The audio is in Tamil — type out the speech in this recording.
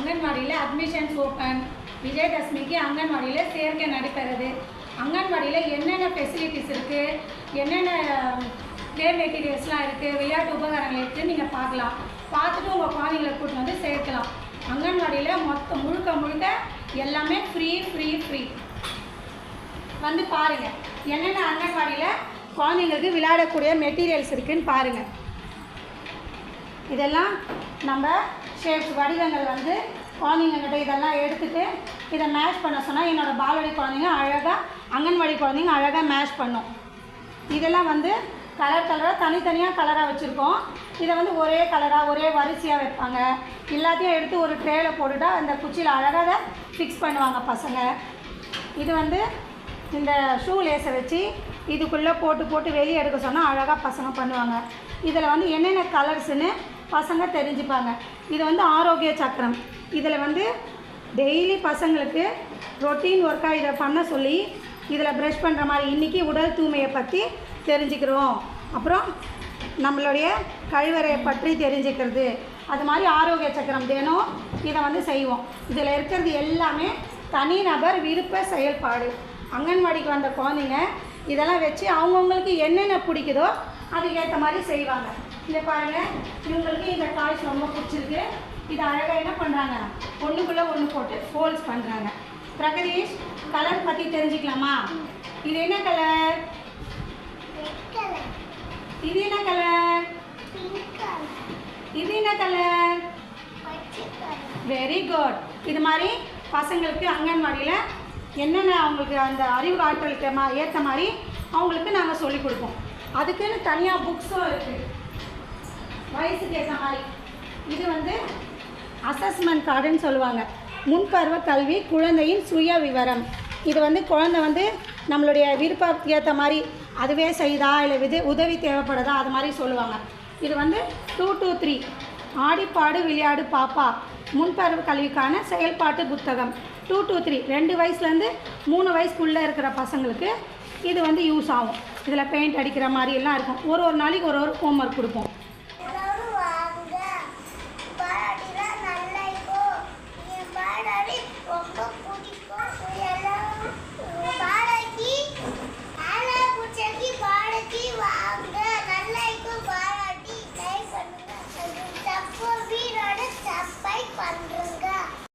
அங்கன்வாடியில் அட்மிஷன்ஸ் ஓப்பன். விஜயதசமிக்கு அங்கன்வாடியில் சேர்க்கை நடைபெறுது. அங்கன்வாடியில் என்னென்ன ஃபெசிலிட்டிஸ் இருக்குது, என்னென்ன ப்ளே மெட்டீரியல்ஸ்லாம் இருக்குது, விளையாட்டு உபகரணங்கள் இருக்குது நீங்கள் பார்க்கலாம். பார்த்துட்டு உங்கள் குழந்தைங்களை கூட்டிட்டு வந்து சேர்க்கலாம். அங்கன்வாடியில் முழுக்க எல்லாமே ஃப்ரீ வந்து பாருங்கள். என்னென்ன அங்கன்வாடியில் குழந்தைங்களுக்கு விளையாடக்கூடிய மெட்டீரியல்ஸ் இருக்குதுன்னு பாருங்கள். இதெல்லாம் நம்ம ஷேப்ஸ் வடிவங்கள் வந்து குழந்தைங்கக்கிட்ட இதெல்லாம் எடுத்துகிட்டு இதை மேட்ச் பண்ண சொன்னால் என்னோடய பால்வாடி குழந்தைங்க அழகாக, அங்கன்வாடி குழந்தைங்க அழகாக மேட்ச் பண்ணும். இதெல்லாம் வந்து கலராக தனித்தனியாக கலராக வச்சுருக்கோம். இதை வந்து ஒரே கலராக ஒரே வரிசையாக வைப்பாங்க. எல்லாத்தையும் எடுத்து ஒரு ட்ரேயில் போட்டுட்டா அந்த குச்சியில் அழகாக ஃபிக்ஸ் பண்ணுவாங்க பசங்க. இது வந்து இந்த ஷூ லேஸை வச்சு இதுக்குள்ளே போட்டு வெளியே எடுக்க சொன்னால் அழகாக பசங்க பண்ணுவாங்க. இதில் வந்து என்னென்ன கலர்ஸுன்னு பசங்க தெரிஞ்சுப்பாங்க. இது வந்து ஆரோக்கிய சக்கரம். இதில் வந்து டெய்லி பசங்களுக்கு ரொட்டீன் ஒர்க்காக இதை பண்ண சொல்லி இதில் ப்ரஷ் பண்ணுற மாதிரி இன்றைக்கி உடல் தூய்மையை பற்றி தெரிஞ்சுக்கிறோம். அப்புறம் நம்மளுடைய கழிவறையை பற்றி தெரிஞ்சுக்கிறது. அது மாதிரி ஆரோக்கிய சக்கரம் தினம் இதை வந்து செய்வோம். இதில் இருக்கிறது எல்லாமே தனிநபர் விருப்ப செயல்பாடு. அங்கன்வாடிக்கு வந்த குழந்தைங்க இதெல்லாம் வச்சு அவங்கவுங்களுக்கு என்னென்ன பிடிக்குதோ அதுக்கேற்ற மாதிரி செய்வாங்க. இதை பாருங்கள், இவங்களுக்கு இந்த டாய்ஸ் ரொம்ப பிடிச்சிருக்கு. இதை அழகாக என்ன பண்ணுறாங்க, ஒன்றுக்குள்ளே ஒன்று போட்டு ஃபோல்ட்ஸ் பண்ணுறாங்க. பிரகதீஷ், கலர் பற்றி தெரிஞ்சுக்கலாமா? இது என்ன கலர்? இது என்ன கலர்? இது என்ன கலர்? Very good. இது மாதிரி பசங்களுக்கு அங்கன்வாடியில் என்னென்ன அவங்களுக்கு அந்த அறிவு ஆற்றலுக்கு ஏற்ற மாதிரி அவங்களுக்கு நாங்கள் சொல்லிக் கொடுப்போம். அதுக்குன்னு தனியாக புக்ஸும் இருக்குது வயசுக்கு ஏற்ற மாதிரி. இது வந்து அசஸ்மெண்ட் கார்டுன்னு சொல்லுவாங்க. முன்பருவ கல்வி குழந்தையின் சுய விவரம். இது வந்து குழந்தை வந்து நம்மளுடைய விருப்பத்துக்கு ஏற்ற மாதிரி அதுவே செய்தா இல்லை உதவி தேவைப்படுதா அது மாதிரி சொல்லுவாங்க. இது வந்து 2 to 3 ஆடிப்பாடு விளையாடு பாப்பா முன்பருவ கல்விக்கான செயல்பாட்டு புத்தகம். 2 to 3 2 வயசுலேருந்து 3 வயசுக்குள்ளே இருக்கிற பசங்களுக்கு இது வந்து யூஸ் ஆகும். இதில் பெயிண்ட் அடிக்கிற மாதிரி எல்லாம் இருக்கும். ஒரு நாளைக்கு ஒரு ஹோம்ஒர்க் கொடுப்போம். நல்லா இப்போ என் பாடாடி ரொம்ப